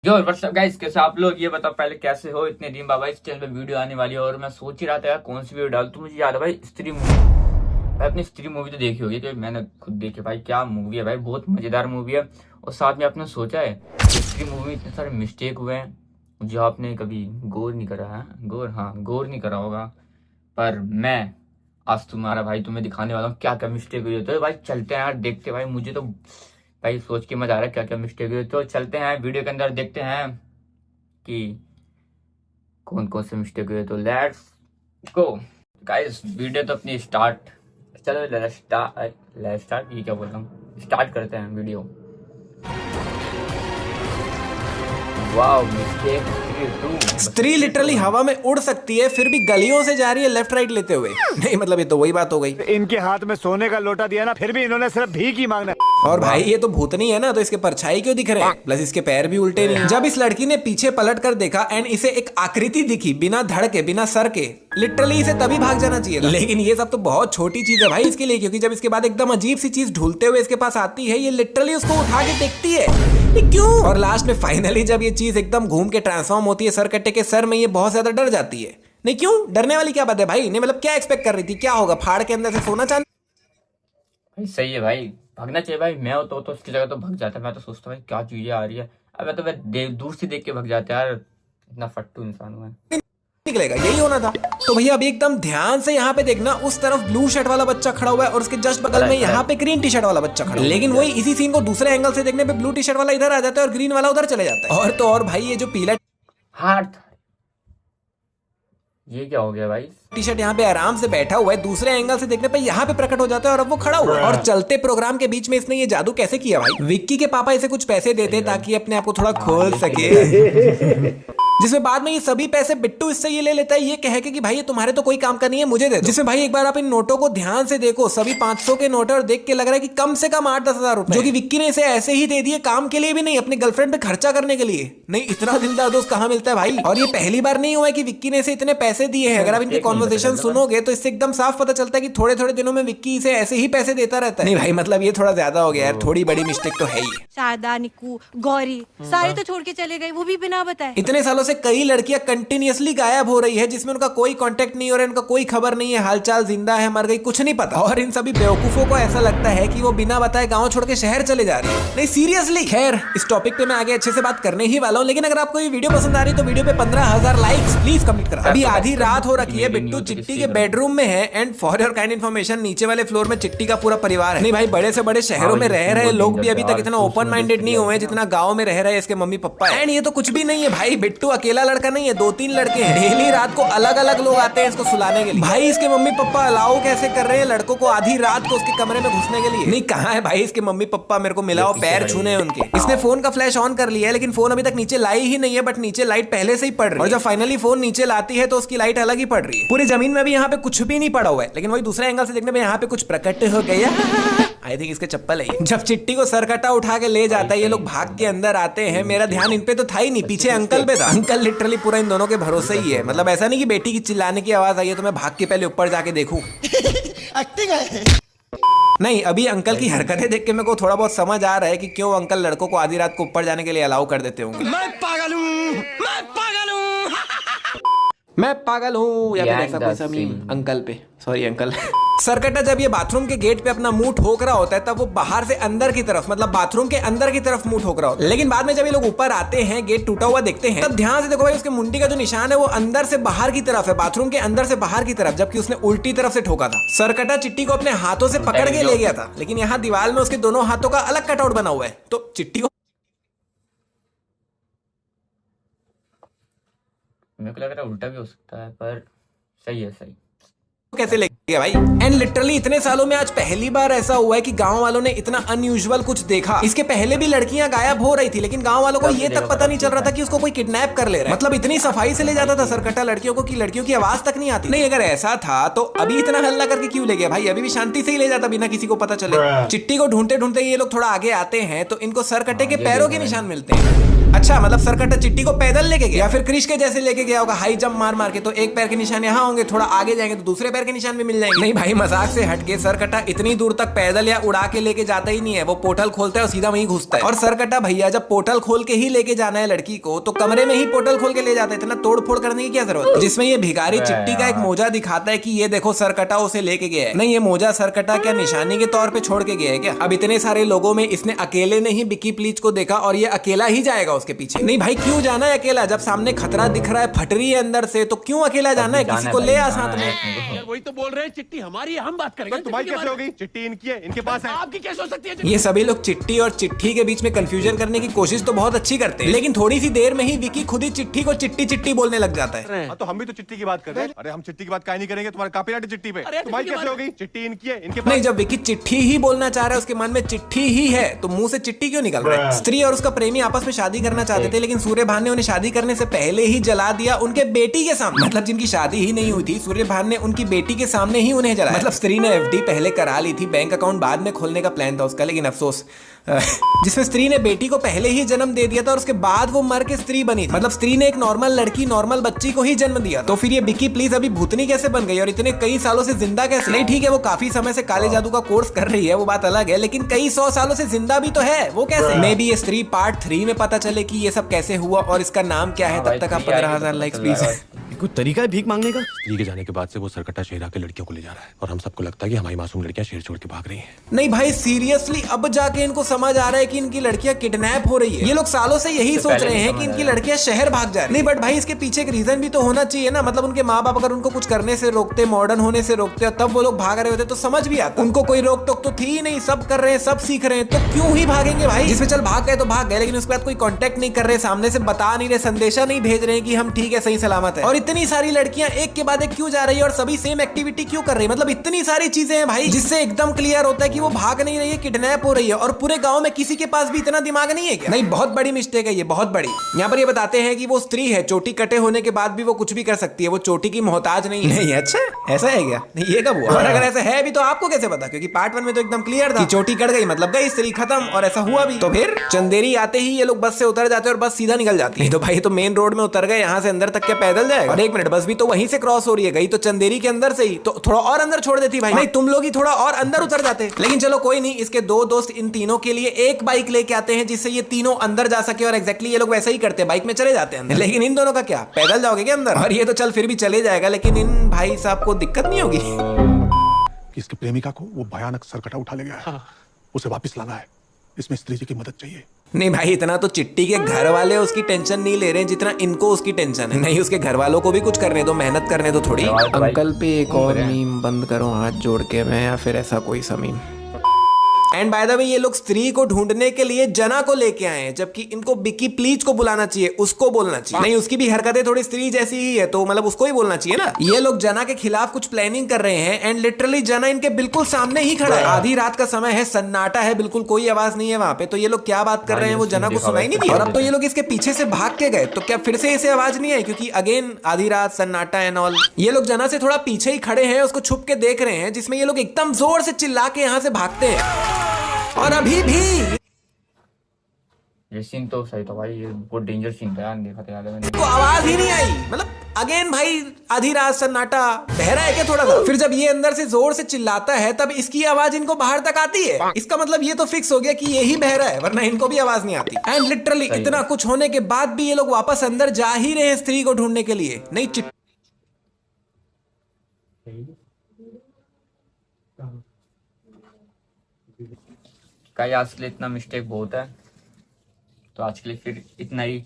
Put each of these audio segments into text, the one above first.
जो WhatsApp guys, कैसे आप लोग? ये बताओ पहले कैसे हो? इतने दिन बाद इस चैनल पे वीडियो आने वाली है और मैं सोच ही रहा था यार कौन सी वीडियो डालूं। तो मुझे याद है भाई, स्त्री मूवी। भाई अपनी स्त्री मूवी तो देखी होगी, तो मैंने खुद देखी। भाई क्या मूवी है भाई, बहुत मजेदार मूवी है। और साथ में आपने सोचा है कि स्त्री मूवी में इतने सारे मिस्टेक हुए हैं जो आपने कभी गौर नहीं करा है। गौर नहीं करा होगा। पर मैं आज तुम्हारा भाई तुम्हें दिखाने वाला हूँ क्या क्या मिस्टेक हुई है। तो भाई चलते हैं यार, देखते हैं। भाई मुझे तो भाई सोच के मजा आ रहा है क्या क्या मिस्टेक हुई है। तो चलते हैं वीडियो के अंदर, देखते हैं कि कौन कौन से मिस्टेक हुए। तो लेट्स गो गाइस, वीडियो तो अपनी स्टार्ट। चलो लेट्स स्टार्ट, ये क्या बोल रहा हूँ, स्टार्ट करते हैं वीडियो। वाओ, मिस्टेक स्त्री लिटरली हवा में उड़ सकती है, फिर भी गलियों से जा रही है लेफ्ट राइट लेते हुए। नहीं मतलब ये तो वही बात हो गई। इनके हाथ में सोने का लोटा दिया ना, फिर भी इन्होंने सिर्फ भीख ही मांगना। और भाई ये तो भूतनी है ना, तो इसके परछाई क्यों दिख रहे हैं? प्लस इसके पैर भी उल्टे नहीं। जब इस लड़की ने पीछे पलट कर देखा एंड इसे एक आकृति दिखी बिना धड़ के, बिना सर के, लिटरली इसे तभी भाग जाना चाहिए था। लेकिन ये सब तो बहुत छोटी चीज है भाई इसके लिए, क्योंकि जब इसके बाद एकदम अजीब सी चीज ढूंढते हुए इसके पास आती है, ये लिटरली उसको उठा के देखती है। ये क्यों? और लास्ट में फाइनली जब ये चीज एकदम घूम के ट्रांसफॉर्म होती है सर कट्टे के सर में, ये बहुत ज्यादा डर जाती है। नहीं क्यों डरने वाली क्या बात है भाई? नहीं मतलब क्या एक्सपेक्ट कर रही थी? क्या होगा, फाड़ के अंदर से सोना चांदी? भाई सही है भाई, भागना चाहिए भाई। मैं तो उसकी जगह तो भाग जाता। मैं तो सोचता भाई क्या चीजें आ रही है। अब मैं तो दूर से देख के भाग जाता यार, इतना फट्टू इंसान हूं मैं। निकलेगा, यही होना था। तो भैया अभी एकदम ध्यान से यहाँ पे देखना, उस तरफ ब्लू शर्ट वाला बच्चा खड़ा हुआ है और उसके जस्ट बगल में यहाँ पे ग्रीन टी शर्ट वाला बच्चा खड़ा है। लेकिन वही इसी सीन को दूसरे एंगल से देखने पे ब्लू टी शर्ट वाला इधर आ जाता है और ग्रीन वाला उधर चले जाता है। और तो और भाई ये जो पीला हार्ट, ये क्या हो गया भाई? टी शर्ट यहाँ पे आराम से बैठा हुआ है, दूसरे एंगल से देखने पे यहाँ पे प्रकट हो जाता है और अब वो खड़ा हुआ है। और चलते प्रोग्राम के बीच में इसने ये जादू कैसे किया भाई? विक्की के पापा इसे कुछ पैसे देते ताकि अपने आप को थोड़ा खोल सके, जिसमें बाद में ये सभी पैसे बिट्टू इससे ये ले लेता है, ये कह के कि भाई ये तुम्हारे तो कोई काम का नहीं है, मुझे दे दो। जिसमें भाई एक बार आप इन नोटों को ध्यान से देखो, सभी 500 के नोट और देख के लग रहा है कि कम से कम 8-10 हजार रुपए, जो कि विक्की ने इसे ऐसे ही दे दिए, काम के लिए भी नहीं, अपने गर्लफ्रेंड पे खर्चा करने के लिए नहीं। इतना दिलदार दोस्त कहाँ मिलता है भाई? और ये पहली बार नहीं हुआ है कि विक्की ने इसे इतने पैसे दिए हैं। अगर आप इनके कॉन्वर्सेशन सुनोगे तो इससे एकदम साफ पता चलता है कि थोड़े थोड़े दिनों में विक्की इसे ऐसे ही पैसे देता रहता है। नहीं भाई मतलब ये थोड़ा ज्यादा हो गया यार, थोड़ी बड़ी मिस्टेक तो है ही। शारदा, निक्कू, गौरी सारे तो छोड़ के चले गए, वो भी बिना बताए। इतने सालों से कई लड़कियां कंटिन्यूअसली गायब हो रही है, जिसमें उनका कोई कांटेक्ट नहीं हो रहा है, उनका कोई खबर नहीं है, हालचाल, जिंदा है, मर गई, कुछ नहीं पता। और इन सभी बेवकूफों को ऐसा लगता है कि वो बिना बताए गांव छोड़ के शहर चले जा रही है। नहीं सीरियसली। खैर इस टॉपिक पे मैं आगे अच्छे से बात करने ही वाला हूं, लेकिन अगर आपको ये वीडियो पसंद आ रही है तो वीडियो पे 15,000 लाइक्स प्लीज कंप्लीट करा। अभी आधी रात हो रखी है, बिट्टू चिट्टी के बेडरूम में है and for your kind information नीचे वाले फ्लोर में चिट्टी का पूरा परिवार है। नहीं भाई बड़े से बड़े शहरों में रह रहे लोग भी अभी तक इतना ओपन माइंडेड नहीं हुए जितना गाँव में रह रहे इसके मम्मी पापा। एंड ये तो कुछ भी नहीं है भाई, बिट्टू अकेला लड़का नहीं है, 2-3 लड़के हैं। डेली रात को अलग अलग लोग आते हैं इसको सुलाने के लिए। भाई इसके मम्मी पापा अलाउ कैसे कर रहे हैं लड़कों को आधी रात को उसके कमरे में घुसने के लिए? नहीं कहाँ है भाई इसके मम्मी पापा, मेरे को मिलाओ, पैर छूने हैं उनके। इसने फोन का फ्लैश ऑन कर लिया है लेकिन फोन अभी तक नीचे लाई ही नहीं है, बट नीचे लाइट पहले से ही पड़ रही है। और जब फाइनली फोन नीचे लाती है तो उसकी लाइट अलग ही पड़ रही है। पूरी जमीन में भी यहाँ पे कुछ भी नहीं पड़ा हुआ है, लेकिन वही दूसरे एंगल से देखने में यहाँ पे कुछ प्रकट हो गया। आई थिंक इसके चप्पल है। जब चिट्टी को सरकटा उठा के ले जाता है, ये लोग भाग के अंदर आते हैं। मेरा ध्यान इन पे तो था ही नहीं, पीछे अंकल पे था। अंकल लिटरली पूरा इन दोनों के भरोसे ही है। मतलब ऐसा नहीं कि बेटी की चिल्लाने की आवाज आई है तो मैं भाग के पहले ऊपर जाके देखूं। एक्टिंग है। नहीं अभी अंकल की हरकतें देख के मेरे को थोड़ा बहुत समझ आ रहा है कि क्यों अंकल लड़कों को आधी रात को ऊपर जाने के लिए अलाउ कर देते होंगे। मैं पागल हूँ, मैं पागल हूँ। मैं पागल हूँ या फिर ऐसा कोई सा मीम अंकल पे, सॉरी अंकल। सरकटा जब ये बाथरूम के गेट पे अपना मुंह ठोक रहा होता है तब वो बाहर से अंदर की तरफ, मतलब बाथरूम के अंदर की तरफ मुंह ठोक रहा होता है। लेकिन बाद में जब ये लोग ऊपर आते हैं, गेट टूटा हुआ देखते हैं, तब ध्यान से देखो भाई उसके मुंडी का जो निशान है वो अंदर से बाहर की तरफ है, बाथरूम के अंदर से बाहर की तरफ, जबकि उसने उल्टी तरफ से ठोका था। सरकटा चिट्टी को अपने हाथों से पकड़ के ले गया था, लेकिन यहाँ दीवार में उसके दोनों हाथों का अलग कटआउट बना हुआ है, तो चिट्टी को मेरे को लग रहा है उल्टा भी हो सकता है, पर सही है, सही कैसे ले गया भाई? एंड लिटरली इतने सालों में आज पहली बार ऐसा हुआ है कि गांव वालों ने इतना अनयूजुअल कुछ देखा। इसके पहले भी लड़कियां गायब हो रही थी, लेकिन गांव वालों को ये तक पता नहीं चल रहा था कि उसको कोई किडनैप कर ले रहा है। मतलब इतनी सफाई से ले जाता था सरकटा लड़कियों को कि लड़कियों की आवाज तक नहीं आती। नहीं अगर ऐसा था तो अभी इतना हल्ला करके क्यों ले गया भाई? अभी भी शांति से ही ले जाता बिना किसी को पता चले। चिट्टी को ढूंढते ढूंढते ये लोग थोड़ा आगे आते हैं तो इनको सरकटे के पैरों के निशान मिलते हैं। अच्छा मतलब सरकटा चिट्टी को पैदल लेके गया या फिर क्रिश के जैसे लेके गया होगा हाई जंप मार मार के, तो एक पैर के निशान यहाँ होंगे, थोड़ा आगे जाएंगे तो दूसरे पैर के निशान भी मिल जाएंगे। नहीं भाई मजाक से हटके सरकटा इतनी दूर तक पैदल या उड़ा के लेके जाता ही नहीं है, वो पोर्टल खोलता है और सीधा वहीं घुसता है। और सरकटा भैया जब पोर्टल खोल के ही लेके जाना है लड़की को तो कमरे में ही पोर्टल खोल के ले जाता है, इतना तोड़ फोड़ करने की क्या जरूरत है। जिसमें ये भिखारी चिट्टी का एक मोजा दिखाता है कि ये देखो सरकटा उसे लेके गया है। नहीं ये मोजा सरकटा क्या निशानी के तौर पे छोड़ के गया है क्या? अब इतने सारे लोगों में इसने अकेले ने ही बिकी प्लीज को देखा और ये अकेला ही जाएगा उसके पीछे। नहीं भाई क्यों जाना है अकेला, जब सामने खतरा दिख रहा है, फट रही है अंदर से, तो क्यों अकेला जाना है? किसी को ले आ साथ में। वही तो बोल रहे हैं, चिट्ठी हमारी है, हम बात करेंगे। तुम्हारी कैसे होगी? चिट्ठी इनकी है, इनके पास है। आपकी कैसे हो सकती है? ये सभी लोग चिट्ठी और चिट्ठी के बीच में कंफ्यूजन करने की कोशिश तो बहुत अच्छी करते हैं, लेकिन थोड़ी सी देर में ही विकी खुद ही चिट्ठी को चिट्टी चिट्टी बोलने लग जाता है। हाँ, तो हम भी तो चिट्ठी की बात कर रहे हैं। अरे हम चिट्ठी की बात काहे नहीं करेंगे, तुम्हारा कॉपीराइट है चिट्ठी पे। तुम्हारी कैसे होगी? चिट्ठी इनकी है, इनके पास। नहीं जब विकी चिट्ठी ही बोलना चाह रहा है, उसके मन में चिट्ठी ही है, तो मुंह से चिट्ठी क्यों निकल रहा है? स्त्री और उसका प्रेमी आपस में शादी करना चाहते थे, लेकिन सूर्यभान ने उन्हें शादी करने से पहले ही जला दिया उनके बेटी के सामने। मतलब जिनकी शादी ही नहीं हुई थी, सूर्यभान ने उनकी बेटी के सामने ही उन्हें जलाया। मतलब स्त्री ने एफडी पहले करा ली थी, बैंक अकाउंट बाद में खोलने का प्लान था उसका, लेकिन अफसोस जिसमें स्त्री ने बेटी को पहले ही जन्म दे दिया था और उसके बाद वो मर के स्त्री बनी थी। मतलब स्त्री ने एक नॉर्मल लड़की नॉर्मल बच्ची को ही जन्म दिया, तो फिर ये बिकी प्लीज अभी भूतनी कैसे बन गई और इतने कई सालों से जिंदा कैसे? नहीं ठीक है वो काफी समय से काले जादू का कोर्स कर रही है, वो बात अलग है, लेकिन कई 100 सालों से जिंदा भी तो है, वो कैसे? मे बी ये स्त्री पार्ट 3 में पता चले कि ये सब कैसे हुआ और इसका नाम क्या है। तब तक आप 15,000 लाइक्स प्लीज। कोई तरीका है भीख मांगने का? स्त्री के जाने के बाद से वो सरकटा शहर आके लड़कियों को ले जा रहा है और हम सबको लगता है कि हमारी मासूम लड़कियां शहर छोड़ के भाग रही हैं। नहीं भाई सीरियसली अब जाके इनको समझ आ रहा है कि इनकी लड़कियां किडनैप हो रही है। ये लोग सालों से यही सोच रहे हैं कि इनकी लड़कियां शहर भाग जा रही है। नहीं बट भाई इसके पीछे एक रीजन भी तो होना चाहिए ना। मतलब उनके माँ बाप अगर उनको कुछ करने से रोकते, मॉडर्न होने से रोकते और तब वो लोग भाग रहे होते तो समझ भी आता। उनको कोई रोक टोक तो थी ही नहीं, सब कर रहे हैं, सब सीख रहे हैं, तो क्यों ही भागेंगे भाई? जिसमें चल भाग गए तो भाग गए, लेकिन उसके बाद कोई कांटेक्ट नहीं कर रहे, सामने से बता नहीं रहे, संदेशा नहीं भेज रहे हैं कि हम ठीक है सही सलामत है। और इतनी सारी लड़कियां एक के बाद एक क्यों जा रही है और सभी सेम एक्टिविटी क्यों कर रही है? मतलब इतनी सारी चीजें हैं भाई जिससे एकदम क्लियर होता है कि वो भाग नहीं रही है, किडनैप हो रही है। और पूरे गांव में किसी के पास भी इतना दिमाग नहीं है क्या? नहीं बहुत बड़ी मिस्टेक है ये, बहुत बड़ी। यहाँ पर ये बताते हैं कि वो स्त्री है, चोटी कटे होने के बाद भी वो कुछ भी कर सकती है, वो चोटी की मोहताज नहीं है। नहीं अच्छा ऐसा है क्या? नहीं ये कब हुआ? और अगर ऐसा है भी तो आपको कैसे पता? क्योंकि पार्ट 1 में तो एकदम क्लियर था कि चोटी कट गई मतलब गई स्त्री खत्म, और ऐसा हुआ भी। तो फिर चंदेरी आते ही ये लोग बस से उतर जाते हैं और बस सीधा निकल जाती है। तो भाई तो मेन रोड में उतर गए, यहाँ से अंदर तक क्या पैदल जाएगा? और 1 मिनट बस भी तो वहीं से क्रॉस हो रही है, गई तो चंदेरी के अंदर से ही, तो थोड़ा और अंदर छोड़ देती भाई। नहीं तुम लोग ही थोड़ा और अंदर उतर जाते। लेकिन चलो कोई नहीं, इसके 2 दोस्त इन तीनों के लिए एक बाइक लेके आते हैं जिससे ये तीनों अंदर जा सके। और एग्जैक्टली ये लोग वैसा ही करते हैं, बाइक में चले जाते हैं अंदर। लेकिन इन दोनों का क्या, पैदल जाओगे क्या अंदर? और ये तो चल फिर भी चले जाएगा, लेकिन इन भाई साहब को दिक्कत नहीं होगी? इसके प्रेमिका को वो भयानक सरकटा उठा ले गया है। उसे वापस लाना है, इसमें स्त्री जी की मदद चाहिए। नहीं भाई इतना तो चिट्टी के घर वाले उसकी टेंशन नहीं ले रहे हैं जितना इनको उसकी टेंशन है। नहीं उसके घर वालों को भी कुछ करने दो, मेहनत करने दो थोड़ी। अंकल पे एक और मीम बंद करो हाथ जोड़ के मैं, या फिर ऐसा कोई सा meme. And by the way ये लोग स्त्री को ढूंढने के लिए जना को लेके आए हैं, जबकि इनको बिकी प्लीज को बुलाना चाहिए, उसको बोलना चाहिए। नहीं उसकी भी हरकतें थोड़ी स्त्री जैसी ही है, तो मतलब उसको ही बोलना चाहिए ना। ये लोग जना के खिलाफ कुछ प्लानिंग कर रहे हैं एंड लिटरली जना इनके बिल्कुल सामने ही खड़ा है। आधी रात का समय है, सन्नाटा है, बिल्कुल कोई आवाज नहीं है वहां पे। तो ये लोग क्या बात कर रहे हैं वो जना को सुनाई नहीं दी। और अब तो ये लोग इसके पीछे से भाग के गए, तो क्या फिर से इसे आवाज नहीं आई? क्योंकि अगेन आधी रात, सन्नाटा एंड ऑल। ये लोग जना से थोड़ा पीछे ही खड़े हैं, उसको छुप के देख रहे हैं, जिसमें ये लोग एकदम जोर से चिल्ला के यहाँ से भागते हैं। और अभी भी ये सीन तो सही था भाई, ये बहुत डेंजर सीन था यार, देखा था मैंने। को आवाज ही नहीं आई। मतलब अगेन भाई आधी रात, सन्नाटा, बहरा है क्या थोड़ा सा? फिर जब ये अंदर से जोर से चिल्लाता है तब इसकी आवाज इनको बाहर तक आती है। इसका मतलब ये तो फिक्स हो गया कि ये ही बहरा है, वरना इनको भी आवाज नहीं आती। एंड लिटरली इतना कुछ होने के बाद भी ये लोग वापस अंदर जा ही रहे हैं स्त्री को ढूंढने के लिए। नहीं गाइस आज के लिए इतना मिस्टेक बहुत है, तो आज के लिए फिर इतना ही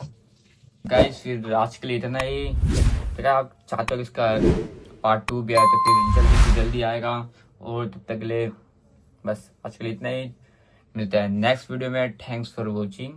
गाइस। फिर आज के लिए इतना ही। फिर आप चाहते हो कि इसका पार्ट 2 भी आए तो फिर जल्दी से जल्दी आएगा। और तब तक के लिए बस आज के लिए इतना ही। मिलते हैं नेक्स्ट वीडियो में। Thanks for watching.